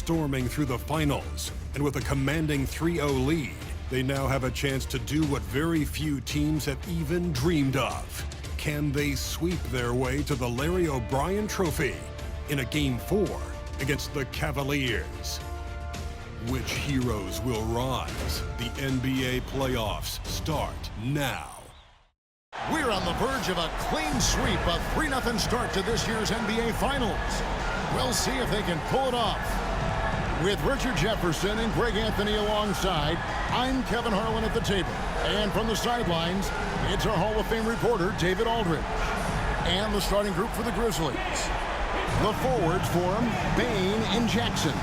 storming through the finals, and with a commanding 3-0 lead, they now have a chance to do what very few teams have even dreamed of. Can they sweep their way to the Larry O'Brien Trophy in a Game 4 against the Cavaliers? Which heroes will rise? The NBA playoffs start now. We're on the verge of a clean sweep, a 3-0 start to this year's NBA Finals. We'll see if they can pull it off. With Richard Jefferson and Greg Anthony alongside, I'm Kevin Harlan at the table. And from the sidelines, it's our Hall of Fame reporter, David Aldridge. And the starting group for the Grizzlies. The forwards for them, Bane and Jackson.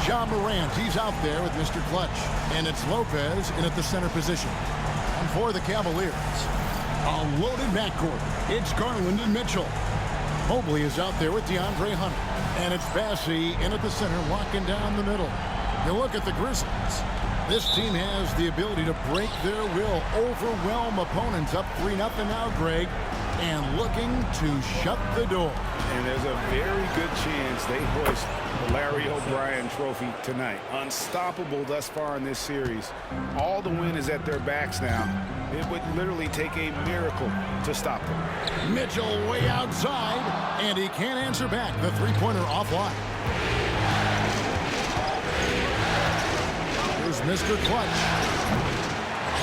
Ja Morant, he's out there with Mr. Clutch. And it's Lopez in at the center position. And for the Cavaliers, a loaded backcourt. It's Garland and Mitchell. Mobley is out there with DeAndre Hunter. And it's Bassey in at the center, locking down the middle. You look at the Grizzlies. This team has the ability to break their will, overwhelm opponents up 3-0 now, Greg, and looking to shut the door. And there's a very good chance they hoist the Larry O'Brien Trophy tonight. Unstoppable thus far in this series. All the wind is at their backs now. It would literally take a miracle to stop them. Mitchell way outside, and he can't answer back. The three-pointer offline. Here's Mr. Clutch.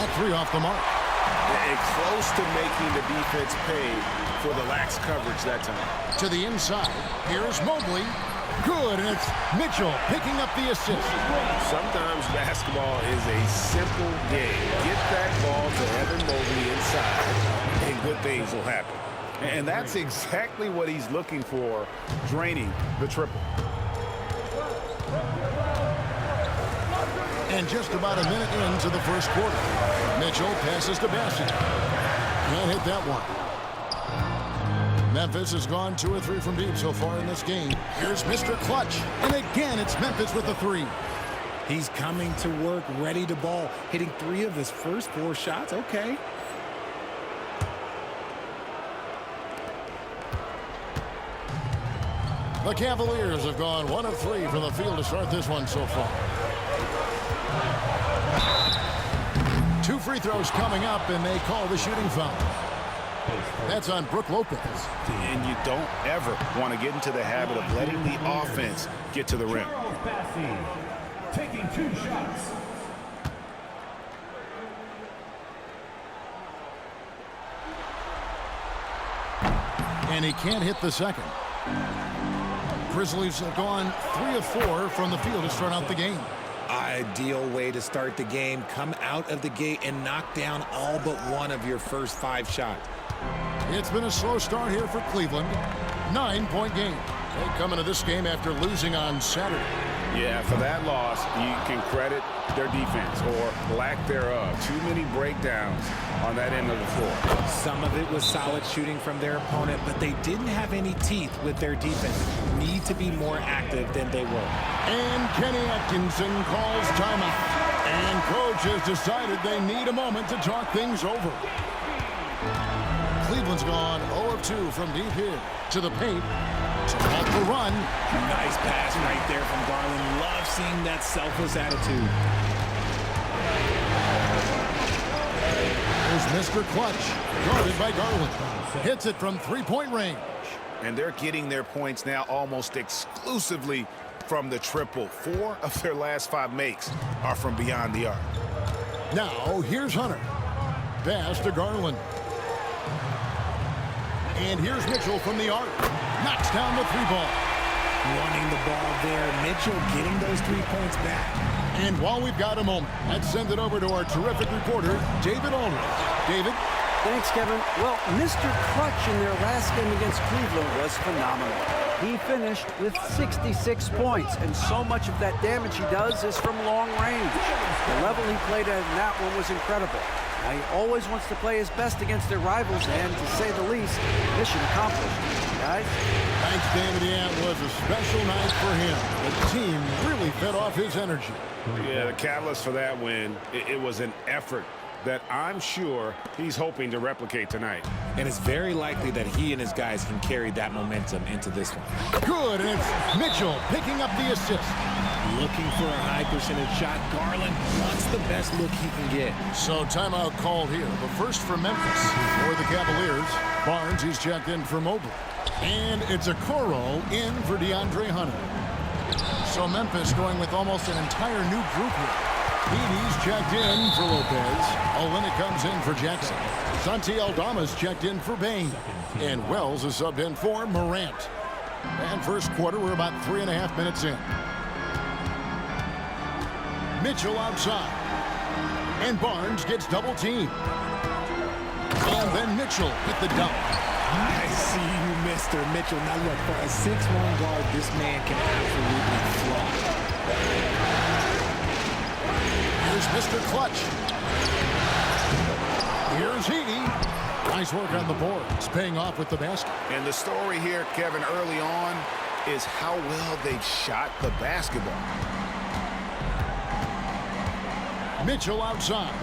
That three off the mark. And close to making the defense pay for the lax coverage that time. To the inside, here's Mobley. Good, and it's Mitchell picking up the assist. Sometimes basketball is a simple game. Get that ball to Evan Mobley inside, and good things will happen. And that's exactly what he's looking for, draining the triple. And just about a minute into the first quarter. Mitchell passes to Bassey. Can't hit that one. Memphis has gone 2 or 3 from deep so far in this game. Here's Mr. Clutch. And again, it's Memphis with the 3. He's coming to work, ready to ball. Hitting 3 of his first 4 shots. Okay. The Cavaliers have gone 1 of 3 from the field to start this one so far. 2 free throws coming up, and they call the shooting foul. That's on Brook Lopez. And you don't ever want to get into the habit of letting the offense get to the rim. Taking 2 shots. And he can't hit the second. Grizzlies have gone 3 of 4 from the field to start out the game. Ideal way to start the game. Come out of the gate and knock down all but one of your first 5 shots. It's been a slow start here for Cleveland. 9-point game. They come into this game after losing on Saturday. Yeah, for that loss, you can credit their defense or lack thereof. Too many breakdowns on that end of the floor. Some of it was solid shooting from their opponent, but they didn't have any teeth with their defense. Need to be more active than they were. And Kenny Atkinson calls timeout. And coach has decided they need a moment to talk things over. Cleveland's gone 0 of 2 from deep here. To the paint. To halt the run. Nice pass right there from Garland. Love seeing that selfless attitude. Here's Mr. Clutch. Guarded by Garland. Hits it from 3-point range. And they're getting their points now almost exclusively from the triple. 4 of their last 5 makes are from beyond the arc. Now, here's Hunter. Pass to Garland. And here's Mitchell from the arc. Knocks down the 3-ball. Running the ball there. Mitchell getting those 3 points back. And while we've got a moment, let's send it over to our terrific reporter, David Aldridge. David? Thanks, Kevin. Well, Mr. Clutch in their last game against Cleveland was phenomenal. He finished with 66 points, and so much of that damage he does is from long range. The level he played at in that one was incredible. Now, he always wants to play his best against their rivals, and to say the least, mission accomplished. Guys? Thanks, David. Yeah, it was a special night for him. The team really fed off his energy. Yeah, the catalyst for that win, it was an effort that I'm sure he's hoping to replicate tonight. And it's very likely that he and his guys can carry that momentum into this one. Good, and it's Mitchell picking up the assist. Looking for a high percentage shot. Garland wants the best look he can get. So timeout called here. The first for Memphis. For the Cavaliers, Barnes, he's checked in for Mobley. And it's Okoro in for DeAndre Hunter. So Memphis going with almost an entire new group here. Heaney's checked in for Lopez. Olynyk comes in for Jackson. Santi Aldama's checked in for Bain. And Wells is subbed in for Morant. And first quarter, we're about 3.5 minutes in. Mitchell outside. And Barnes gets double teamed. And then Mitchell hit the dunk. I see you, Mr. Mitchell. Now look, for a 6'1" guard, this man can absolutely fly. Here's Mr. Clutch. Here's Heaney. Nice work on the board. It's paying off with the basket. And the story here, Kevin, early on is how well they've shot the basketball. Mitchell outside.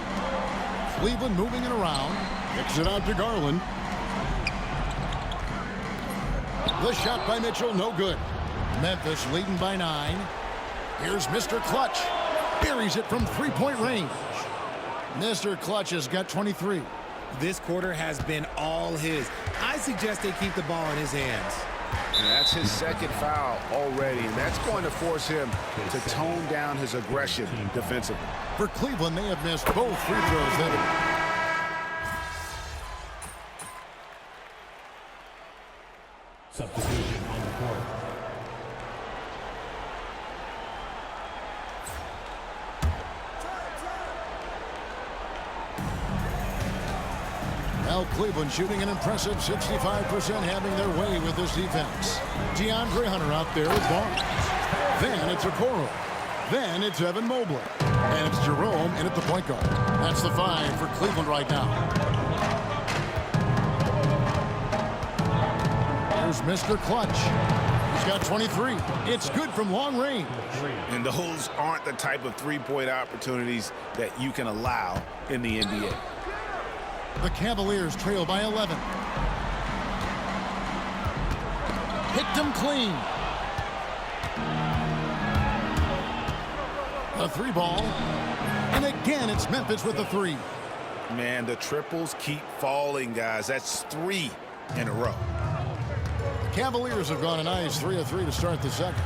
Cleveland moving it around. Kicks it out to Garland. The shot by Mitchell, no good. Memphis leading by 9. Here's Mr. Clutch. Buries it from three-point range. Mr. Clutch has got 23. This quarter has been all his. I suggest they keep the ball in his hands. And that's his second foul already, and that's going to force him to tone down his aggression defensively. For Cleveland, they have missed both free throws. Substitution on the court. Well, Cleveland shooting an impressive 65%, having their way with this defense. DeAndre Hunter out there with Barnes. Then it's Okoro. Then it's Evan Mobley. And it's Jerome in at the point guard. That's the 5 for Cleveland right now. There's Mr. Clutch. He's got 23. It's good from long range. And those aren't the type of three-point opportunities that you can allow in the NBA. The Cavaliers trail by 11. Picked him clean. A 3 ball. And again, it's Memphis with the 3. Man, the triples keep falling, guys. That's 3 in a row. The Cavaliers have gone a nice 3 of 3 to start the second.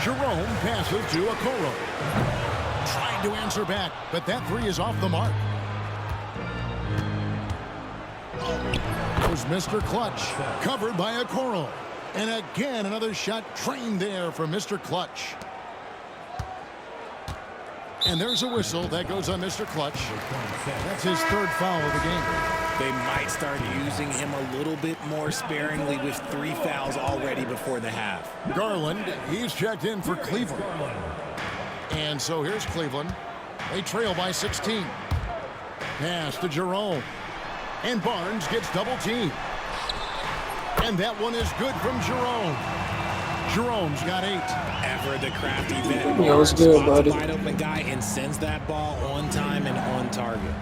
Jerome passes to Okoro. Trying to answer back, but that 3 is off the mark. There's Mr. Clutch, covered by Okoro. And again, another shot trained there for Mr. Clutch. And there's a whistle that goes on Mr. Clutch. That's his 3rd foul of the game. They might start using him a little bit more sparingly with 3 fouls already before the half. Garland, he's checked in for Cleveland. And so here's Cleveland. They trail by 16. Pass to Jerome. And Barnes gets double teamed. And that one is good from Jerome. Jerome's got 8. Ever the crafty vet. Yeah, what's good, Spots a buddy? wide open guy and sends that ball on time and on target.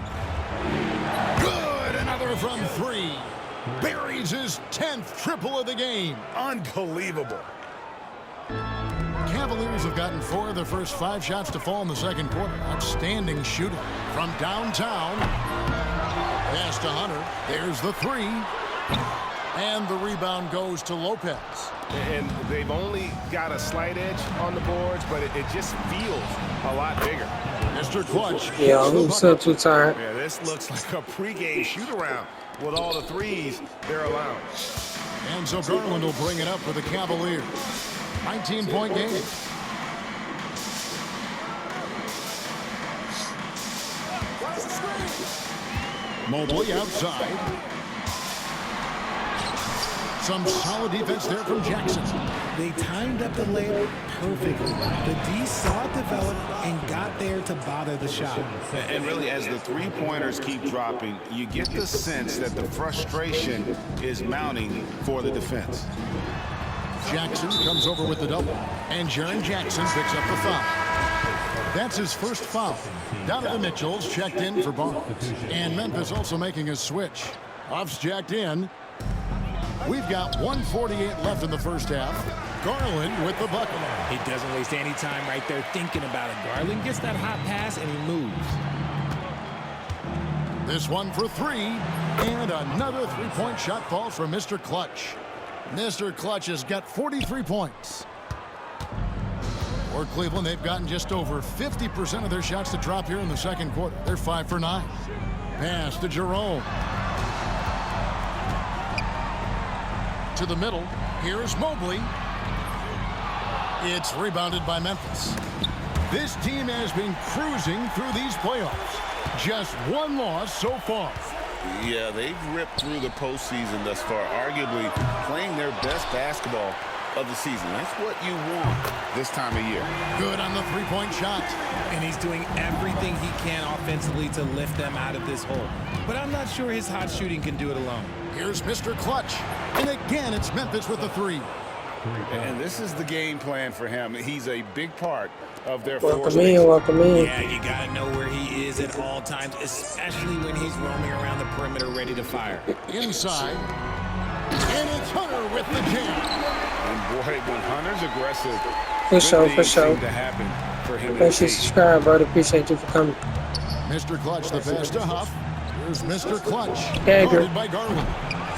Good, another from 3. Buries his 10th triple of the game. Unbelievable. Cavaliers have gotten 4 of their first 5 shots to fall in the second quarter. Outstanding shooting from downtown. Pass to Hunter. There's the 3. And the rebound goes to Lopez. And they've only got a slight edge on the boards, but it just feels a lot bigger. Mr. Clutch. Yeah, I'm so too tired. Yeah, this looks like a pregame shoot-around with all the threes they're allowing. And so Garland will bring it up for the Cavaliers. 19-point game. Mobley outside. Some solid defense there from Jackson. They timed up the layup perfectly. The D saw it develop and got there to bother the shot. And really, as the three-pointers keep dropping, you get the sense that the frustration is mounting for the defense. Jackson comes over with the double. And Jaren Jackson picks up the foul. That's his first foul. Donovan Mitchell's checked in for Barnes. And Memphis also making a switch. Huff's jacked in. We've got 1:48 left in the first half. Garland with the bucket. He doesn't waste any time right there thinking about it. Garland gets that hot pass and he moves. This one for three. And another three-point shot falls from Mr. Clutch. Mr. Clutch has got 43 points. For Cleveland, they've gotten just over 50% of their shots to drop here in the second quarter. They're 5 for 9. Pass to Jerome. To the middle. Here's Mobley. It's rebounded by Memphis. This team has been cruising through these playoffs. Just one loss so far. Yeah, they've ripped through the postseason thus far, arguably playing their best basketball of the season. That's what you want this time of year. Good on the three-point shot. And he's doing everything he can offensively to lift them out of this hole. But I'm not sure his hot shooting can do it alone. Here's Mr. Clutch. And again, it's Memphis with the three. And this is the game plan for him. He's a big part of their Welcome in, welcome in. Yeah, you got to know where he is at all times, especially when he's roaming around the perimeter ready to fire. Inside. And it's Hunter with the jam. And boy, when Hunter's aggressive, For sure, good for things sure. seem to happen for him. Make sure you subscribe, brother. Appreciate you for coming. Mr. Clutch, the pass to Huff. Here's Mr. Clutch. Yeah, Guarded good. by Garland.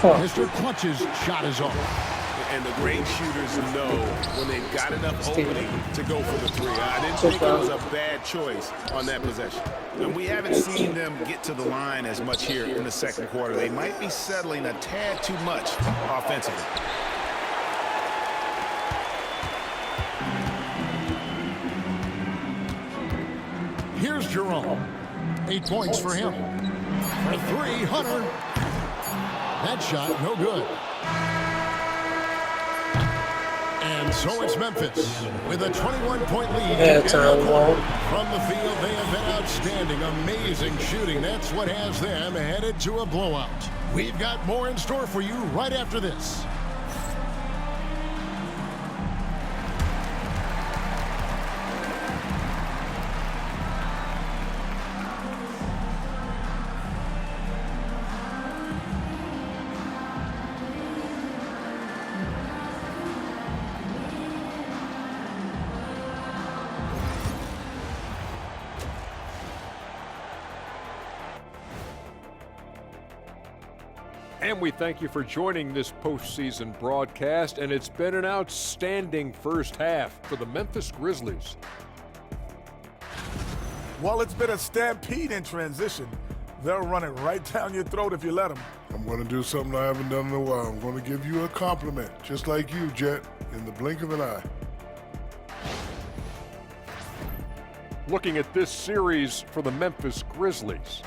Fuck. Mr. Clutch's shot is off. And the great shooters know when they've got enough opening to go for the three. I didn't think it was a bad choice on that possession. And we haven't seen them get to the line as much here in the second quarter. They might be settling a tad too much offensively. Here's Jerome. 8 points for him. For three, Hunter. That shot, no good. And so it's Memphis with a 21-point lead. Halftime, Walt. From the field, they have been outstanding, amazing shooting. That's what has them headed to a blowout. We've got more in store for you right after this. And we thank you for joining this postseason broadcast, and it's been an outstanding first half for the Memphis Grizzlies. Well, it's been a stampede in transition. They'll run it right down your throat if you let them. I'm going to do something I haven't done in a while. I'm going to give you a compliment, just like you, Jet, in the blink of an eye. Looking at this series for the Memphis Grizzlies,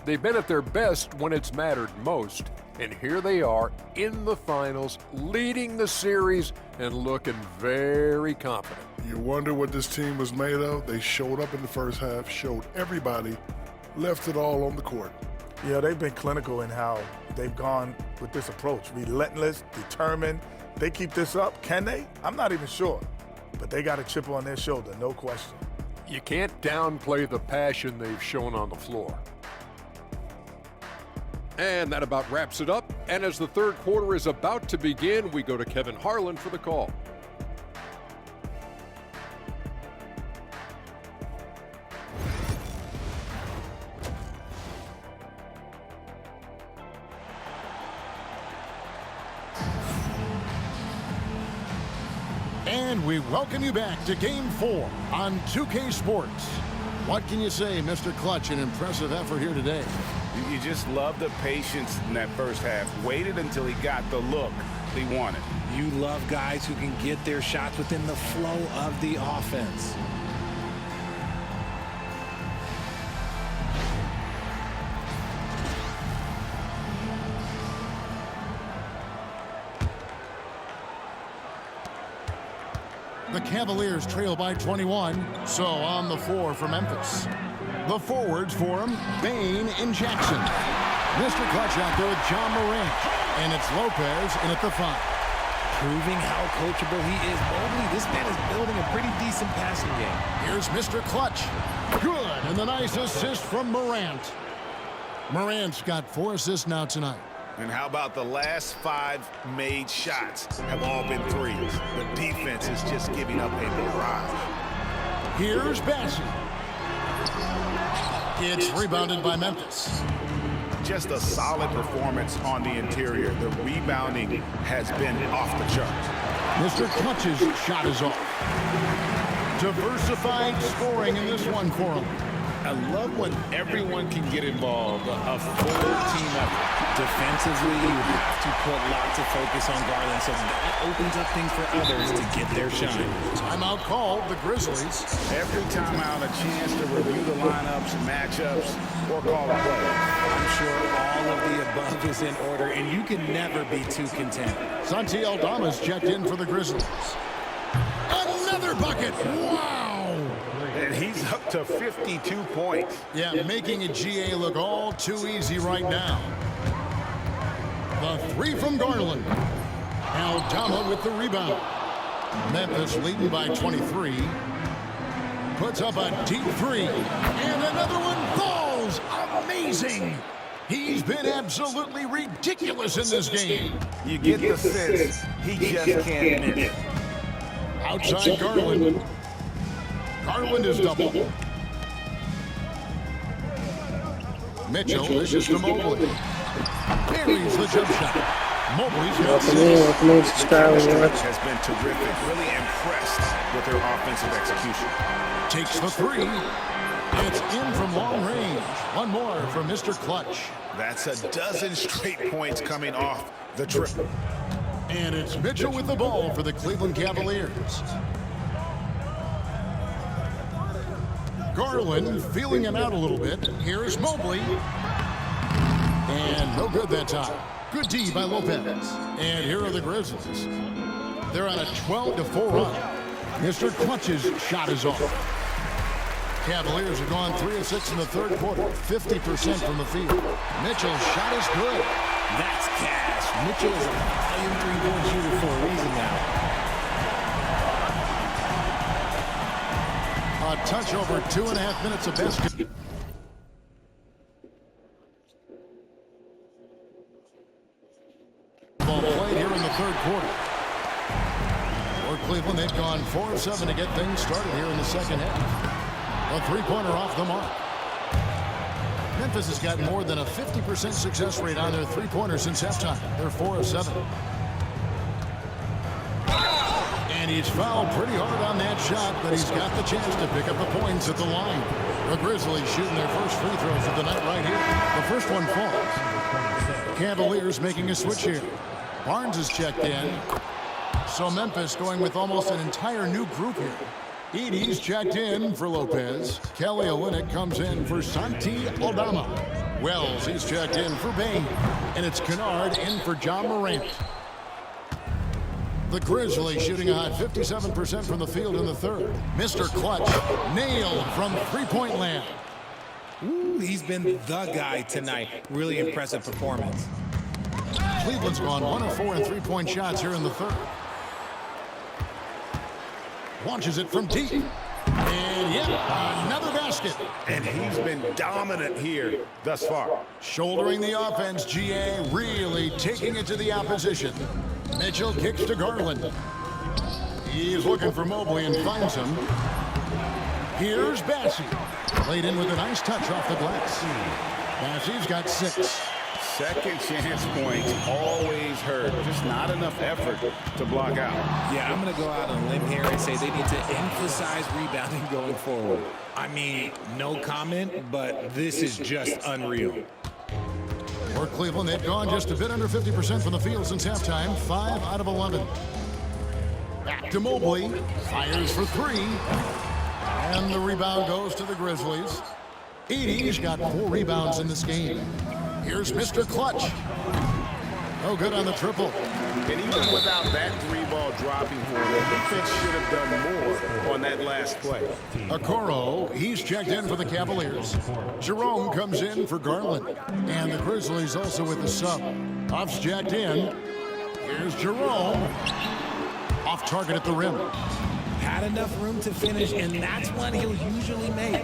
they've been at their best when it's mattered most, and here they are in the finals, leading the series and looking very confident. You wonder what this team was made of? They showed up in the first half, showed everybody, left it all on the court. Yeah, they've been clinical in how they've gone with this approach. Relentless, determined. They keep this up. Can they? I'm not even sure. But they got a chip on their shoulder, no question. You can't downplay the passion they've shown on the floor. And that about wraps it up. And as the third quarter is about to begin, we go to Kevin Harlan for the call. And we welcome you back to Game 4 on 2K Sports. What can you say, Mr. Clutch? An impressive effort here today. You just love the patience in that first half. Waited until he got the look he wanted. You love guys who can get their shots within the flow of the offense. The Cavaliers trail by 21, so on the floor for Memphis. The forwards for him, Bane and Jackson. Mr. Clutch out there with John Morant, and it's Lopez in at the 5. proving how coachable he is. Mobley, this man is building a pretty decent passing game. Here's Mr. Clutch. Good, and the nice assist from Morant. Morant's got 4 assists now tonight. And how about the last 5 made shots have all been threes? The defense is just giving up a barrage. Here's Bassey. It's rebounded by Memphis. Just a solid performance on the interior. The rebounding has been off the charts. Mr. Clutch's shot is off. Diversified scoring in this one for him. I love when everyone can get involved, a full team effort. Defensively, you have to put lots of focus on Garland, so that opens up things for others to get their shine. Timeout called, the Grizzlies. Every timeout, a chance to review the lineups, matchups, or call a play. I'm sure all of the above is in order, and you can never be too content. Santi Aldama's checked in for the Grizzlies. Another bucket! Wow! And he's up to 52 points. Yeah, making a GA look all too easy right now. The 3 from Garland. Aldama with the rebound. Memphis leading by 23. Puts up a deep 3. And another one falls. Amazing. He's been absolutely ridiculous in this game. You get the sense he just can't miss it. Outside Garland. Garland is double. Mitchell dishes to Mobley. Buries the jump shot. Mobley's got 6. Welcome in, subscribe and watch. Has been terrific. Really impressed with their offensive execution. Takes the 3. It's in from long range. One more for Mr. Clutch. That's a dozen straight points coming off the triple. And it's Mitchell with the ball for the Cleveland Cavaliers. Garland feeling him out a little bit. Here's Mobley. And no good that time. Good D by Lopez. And here are the Grizzlies. They're on a 12-4 run. Mr. Clutch's shot is off. Cavaliers have gone 3 of 6 in the third quarter. 50% from the field. Mitchell's shot is good. That's cash. Mitchell is a volume 3-point shooter for a reason now. A touch over 2.5 minutes of best. Ball played here in the third quarter. For Cleveland, they've gone 4 of 7 to get things started here in the second half. A 3-pointer off the mark. Memphis has got more than a 50% success rate on their 3-pointer since halftime. They're 4 of 7. And he's fouled pretty hard on that shot, but he's got the chance to pick up the points at the line. The Grizzlies shooting their first free throws of the night right here. The first one falls. Cavaliers making a switch here. Barnes is checked in. So Memphis going with almost an entire new group here. Edey's checked in for Lopez. Kelly Olynyk comes in for Santi Aldama. Wells, he's checked in for Bain. And it's Kennard in for John Morant. The Grizzlies shooting a hot 57% from the field in the third. Mr. Clutch nailed from 3-point land. Ooh, he's been the guy tonight. Really impressive performance. Cleveland's gone 1 of 4 in 3-point shots here in the third. Launches it from deep. And yet, another basket. And he's been dominant here thus far. Shouldering the offense, GA really taking it to the opposition. Mitchell kicks to Garland. He's looking for Mobley and finds him. Here's Bassey. Played in with a nice touch off the glass. Bassey's got 6. Second chance points always hurt. Just not enough effort to block out. Yeah, I'm going to go out on a limb here and say they need to emphasize rebounding going forward. I mean, no comment, but this is just unreal. For Cleveland, they've gone just a bit under 50% from the field since halftime. 5 out of 11. Back to Mobley. Fires for 3. And the rebound goes to the Grizzlies. Edey's got 4 rebounds in this game. Here's Mr. Clutch. No good on the triple. And even without that 3-ball dropping for them, the defense should have done more on that last play. Okoro, he's checked in for the Cavaliers. Jerome comes in for Garland. And the Grizzlies also with the sub. Puff's checked in. Here's Jerome. Off target at the rim. Had enough room to finish, and that's what he'll usually make.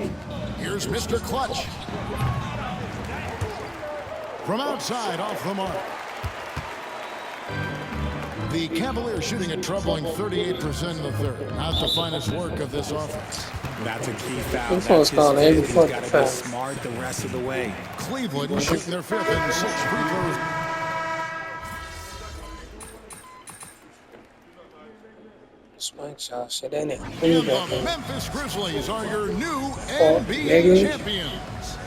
Here's Mr. Clutch. From outside, off the mark. The Cavaliers shooting a troubling 38% in the third. Not the finest work of this offense. That's a key foul. This one's called every He's got fucking to be foul. smart the rest of the way. Cleveland shooting their 5th and 6th free throws. Swank shot, shit in it. And the Memphis Grizzlies are your new NBA nigga. champions.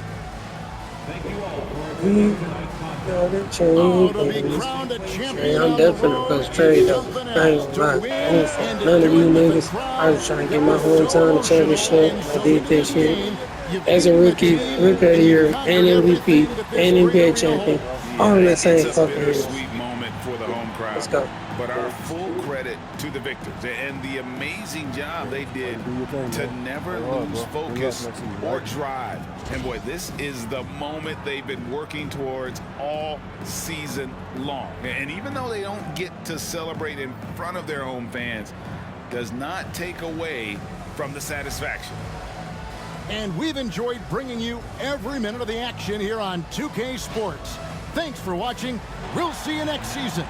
Oh, to be crowned a champion I'm on the definitely road, because trade though. something I ain't else gonna to lie. win I ain't fuck and none of you determine niggas. the I was trying to get my hometown championship. I did this shit. As a rookie of the year, and MVP, and NBA champion. All in that same fucking year. Bittersweet moment for the home crowd. Let's go. But our full credit to the victors and the amazing job they did to never lose focus or drive. And boy, this is the moment they've been working towards all season long. And even though they don't get to celebrate in front of their home fans, does not take away from the satisfaction. And we've enjoyed bringing you every minute of the action here on 2K Sports. Thanks for watching. We'll see you next season.